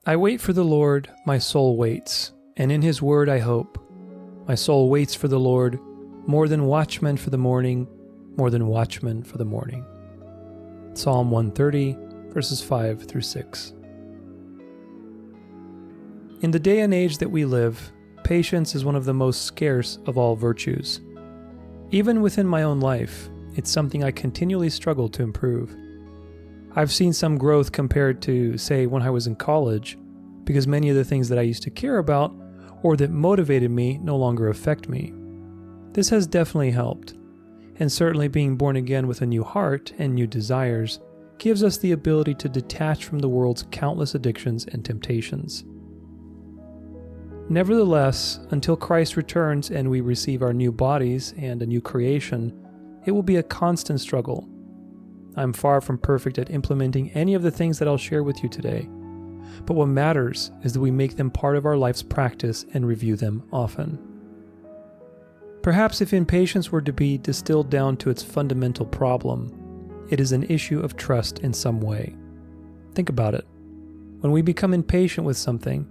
I wait for the Lord, my soul waits, and in his word I hope. My soul waits for the Lord, more than watchmen for the morning, more than watchmen for the morning. Psalm 130, verses 5 through 6. In the day and age that we live, patience is one of the most scarce of all virtues. Even within my own life, it's something I continually struggle to improve. I've seen some growth compared to, say, when I was in college, because many of the things that I used to care about or that motivated me no longer affect me. This has definitely helped, and certainly being born again with a new heart and new desires gives us the ability to detach from the world's countless addictions and temptations. Nevertheless, until Christ returns and we receive our new bodies and a new creation, it will be a constant struggle. I'm far from perfect at implementing any of the things that I'll share with you today, but what matters is that we make them part of our life's practice and review them often. Perhaps if impatience were to be distilled down to its fundamental problem, it is an issue of trust in some way. Think about it. When we become impatient with something,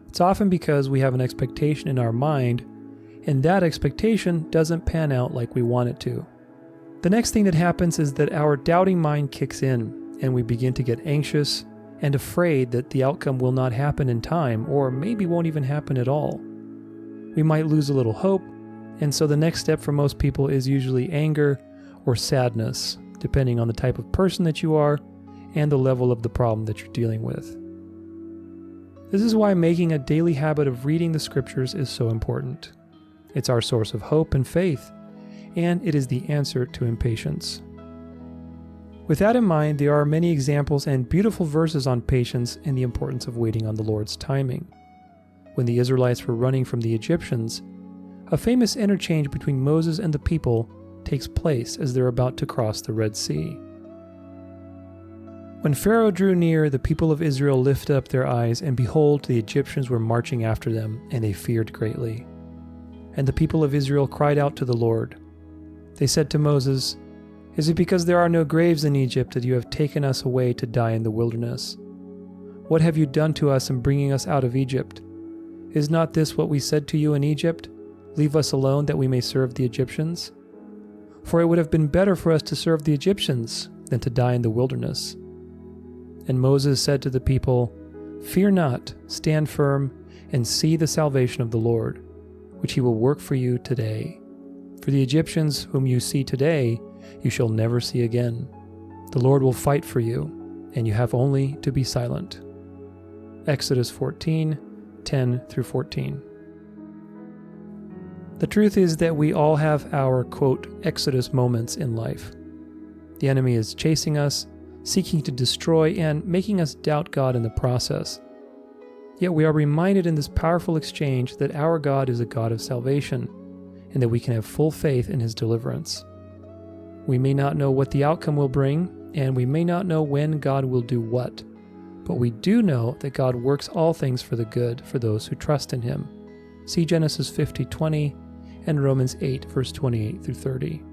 it's often because we have an expectation in our mind, and that expectation doesn't pan out like we want it to. The next thing that happens is that our doubting mind kicks in, and we begin to get anxious and afraid that the outcome will not happen in time, or maybe won't even happen at all. We might lose a little hope, and so the next step for most people is usually anger or sadness, depending on the type of person that you are and the level of the problem that you're dealing with. This is why making a daily habit of reading the scriptures is so important. It's our source of hope and faith, and it is the answer to impatience. With that in mind, there are many examples and beautiful verses on patience and the importance of waiting on the Lord's timing. When the Israelites were running from the Egyptians, a famous interchange between Moses and the people takes place as they're about to cross the Red Sea. When Pharaoh drew near, the people of Israel lifted up their eyes, and behold, the Egyptians were marching after them, and they feared greatly. And the people of Israel cried out to the Lord. They said to Moses, "Is it because there are no graves in Egypt that you have taken us away to die in the wilderness? What have you done to us in bringing us out of Egypt? Is not this what we said to you in Egypt? Leave us alone that we may serve the Egyptians? For it would have been better for us to serve the Egyptians than to die in the wilderness." And Moses said to the people, "Fear not, stand firm, and see the salvation of the Lord, which he will work for you today. For the Egyptians whom you see today, you shall never see again. The Lord will fight for you, and you have only to be silent." Exodus 14, 10 through 14. The truth is that we all have our, quote, Exodus moments in life. The enemy is chasing us, seeking to destroy, and making us doubt God in the process. Yet we are reminded in this powerful exchange that our God is a God of salvation, and that we can have full faith in his deliverance. We may not know what the outcome will bring, and we may not know when God will do what, but we do know that God works all things for the good for those who trust in him. See Genesis 50:20 and Romans 8, verse 28 through 30.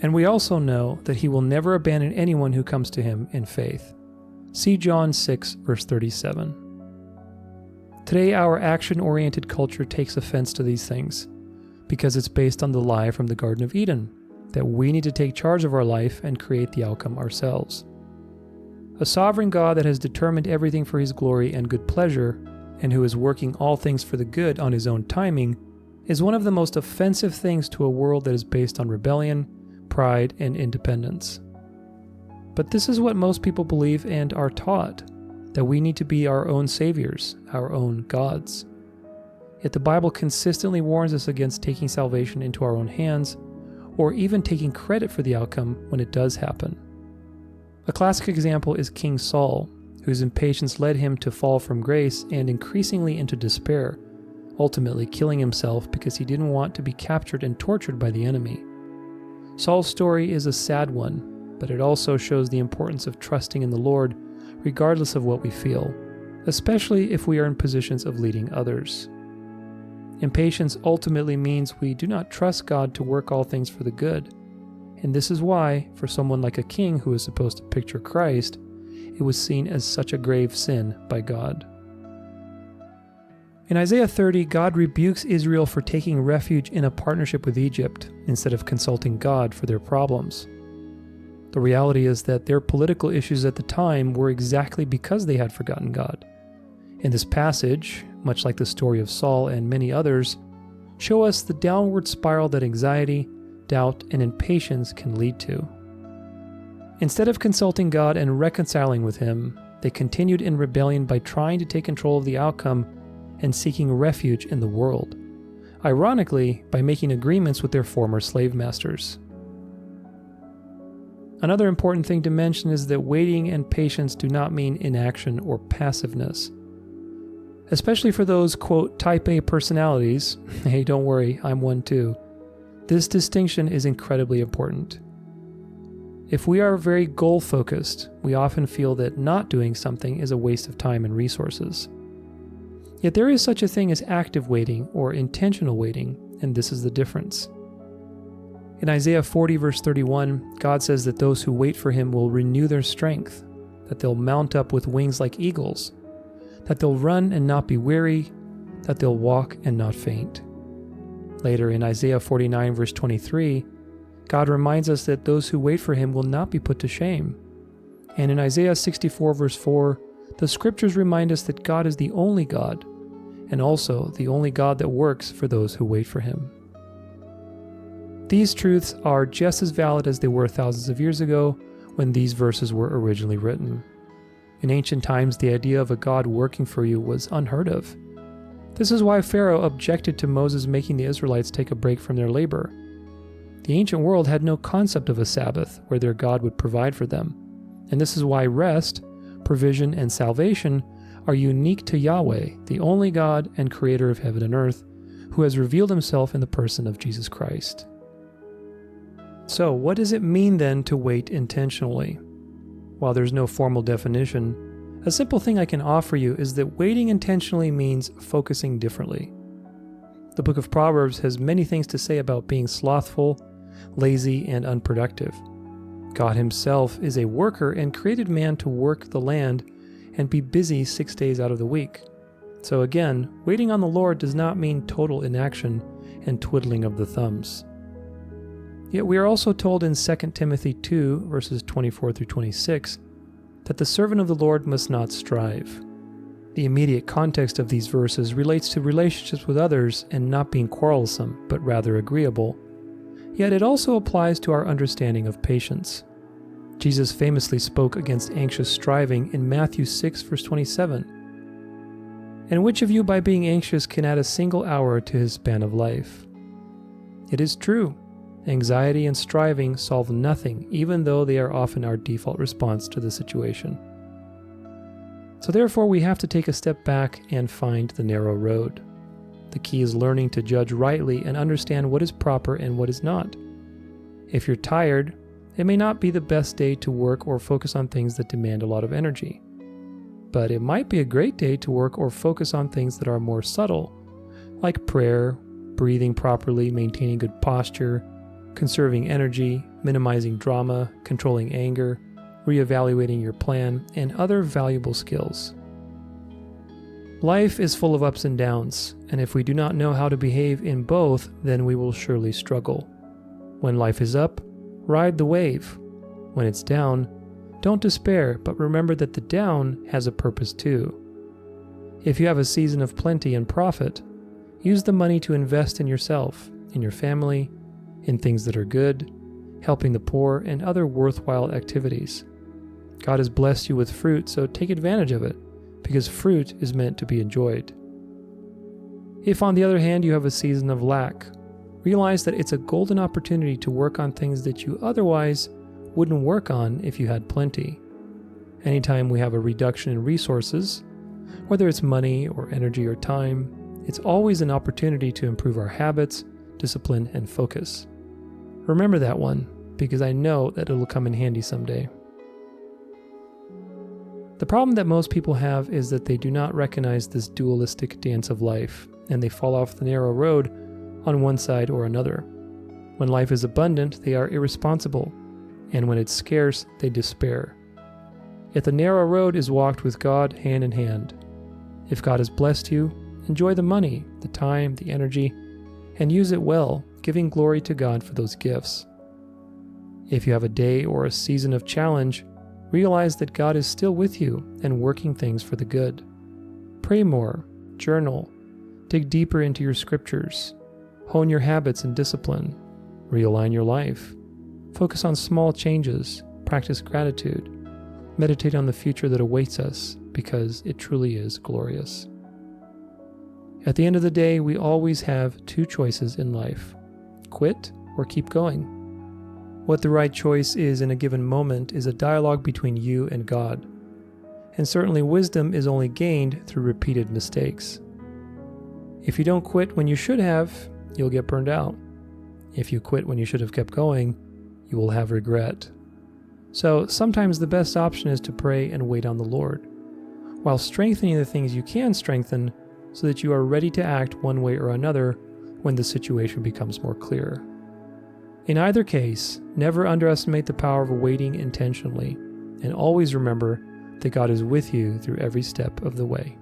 And we also know that he will never abandon anyone who comes to him in faith. See John 6, verse 37. Today, our action-oriented culture takes offense to these things, because it's based on the lie from the Garden of Eden, that we need to take charge of our life and create the outcome ourselves. A sovereign God that has determined everything for his glory and good pleasure, and who is working all things for the good on his own timing, is one of the most offensive things to a world that is based on rebellion, pride, and independence. But this is what most people believe and are taught, that we need to be our own saviors, our own gods. Yet the Bible consistently warns us against taking salvation into our own hands, or even taking credit for the outcome when it does happen. A classic example is King Saul, whose impatience led him to fall from grace and increasingly into despair, ultimately killing himself because he didn't want to be captured and tortured by the enemy. Saul's story is a sad one, but it also shows the importance of trusting in the Lord regardless of what we feel, especially if we are in positions of leading others. Impatience ultimately means we do not trust God to work all things for the good, and this is why, for someone like a king who is supposed to picture Christ, it was seen as such a grave sin by God. In Isaiah 30, God rebukes Israel for taking refuge in a partnership with Egypt instead of consulting God for their problems. The reality is that their political issues at the time were exactly because they had forgotten God. In this passage, much like the story of Saul and many others, show us the downward spiral that anxiety, doubt, and impatience can lead to. Instead of consulting God and reconciling with Him, they continued in rebellion by trying to take control of the outcome and seeking refuge in the world, ironically, by making agreements with their former slave masters. Another important thing to mention is that waiting and patience do not mean inaction or passiveness. Especially for those, quote, type A personalities, hey, don't worry, I'm one too, this distinction is incredibly important. If we are very goal-focused, we often feel that not doing something is a waste of time and resources. Yet there is such a thing as active waiting or intentional waiting, and this is the difference. In Isaiah 40 verse 31, God says that those who wait for Him will renew their strength, that they'll mount up with wings like eagles, that they'll run and not be weary, that they'll walk and not faint. Later in Isaiah 49 verse 23, God reminds us that those who wait for Him will not be put to shame. And in Isaiah 64 verse 4, the scriptures remind us that God is the only God, and also the only God that works for those who wait for Him. These truths are just as valid as they were thousands of years ago when these verses were originally written. In ancient times, the idea of a God working for you was unheard of. This is why Pharaoh objected to Moses making the Israelites take a break from their labor. The ancient world had no concept of a Sabbath where their God would provide for them, and this is why rest, provision, and salvation are unique to Yahweh, the only God and creator of heaven and earth, who has revealed Himself in the person of Jesus Christ. So, what does it mean then to wait intentionally? While there's no formal definition, a simple thing I can offer you is that waiting intentionally means focusing differently. The book of Proverbs has many things to say about being slothful, lazy, and unproductive. God Himself is a worker and created man to work the land and be busy 6 days out of the week. So again, waiting on the Lord does not mean total inaction and twiddling of the thumbs. Yet we are also told in 2 Timothy 2, verses 24 through 26, that the servant of the Lord must not strive. The immediate context of these verses relates to relationships with others and not being quarrelsome, but rather agreeable. Yet it also applies to our understanding of patience. Jesus famously spoke against anxious striving in Matthew 6, verse 27. And which of you by being anxious can add a single hour to his span of life? It is true. Anxiety and striving solve nothing, even though they are often our default response to the situation. So therefore, we have to take a step back and find the narrow road. The key is learning to judge rightly and understand what is proper and what is not. If you're tired, it may not be the best day to work or focus on things that demand a lot of energy. But it might be a great day to work or focus on things that are more subtle, like prayer, breathing properly, maintaining good posture, conserving energy, minimizing drama, controlling anger, reevaluating your plan, and other valuable skills. Life is full of ups and downs, and if we do not know how to behave in both, then we will surely struggle. When life is up, ride the wave. When it's down, don't despair, but remember that the down has a purpose too. If you have a season of plenty and profit, use the money to invest in yourself, in your family, in things that are good, helping the poor, and other worthwhile activities. God has blessed you with fruit, so take advantage of it, because fruit is meant to be enjoyed. If, on the other hand, you have a season of lack, realize that it's a golden opportunity to work on things that you otherwise wouldn't work on if you had plenty. Anytime we have a reduction in resources, whether it's money or energy or time, it's always an opportunity to improve our habits, discipline, and focus. Remember that one, because I know that it'll come in handy someday. The problem that most people have is that they do not recognize this dualistic dance of life, and they fall off the narrow road on one side or another. When life is abundant, they are irresponsible, and when it's scarce, they despair. Yet the narrow road is walked with God hand in hand. If God has blessed you, enjoy the money, the time, the energy, and use it well, giving glory to God for those gifts. If you have a day or a season of challenge, realize that God is still with you and working things for the good. Pray more, journal, dig deeper into your scriptures, hone your habits and discipline, realign your life, focus on small changes, practice gratitude, meditate on the future that awaits us because it truly is glorious. At the end of the day, we always have two choices in life: quit or keep going. What the right choice is in a given moment is a dialogue between you and God. And certainly wisdom is only gained through repeated mistakes. If you don't quit when you should have, you'll get burned out. If you quit when you should have kept going, you will have regret. So sometimes the best option is to pray and wait on the Lord, while strengthening the things you can strengthen so that you are ready to act one way or another when the situation becomes more clear. In either case, never underestimate the power of waiting intentionally, and always remember that God is with you through every step of the way.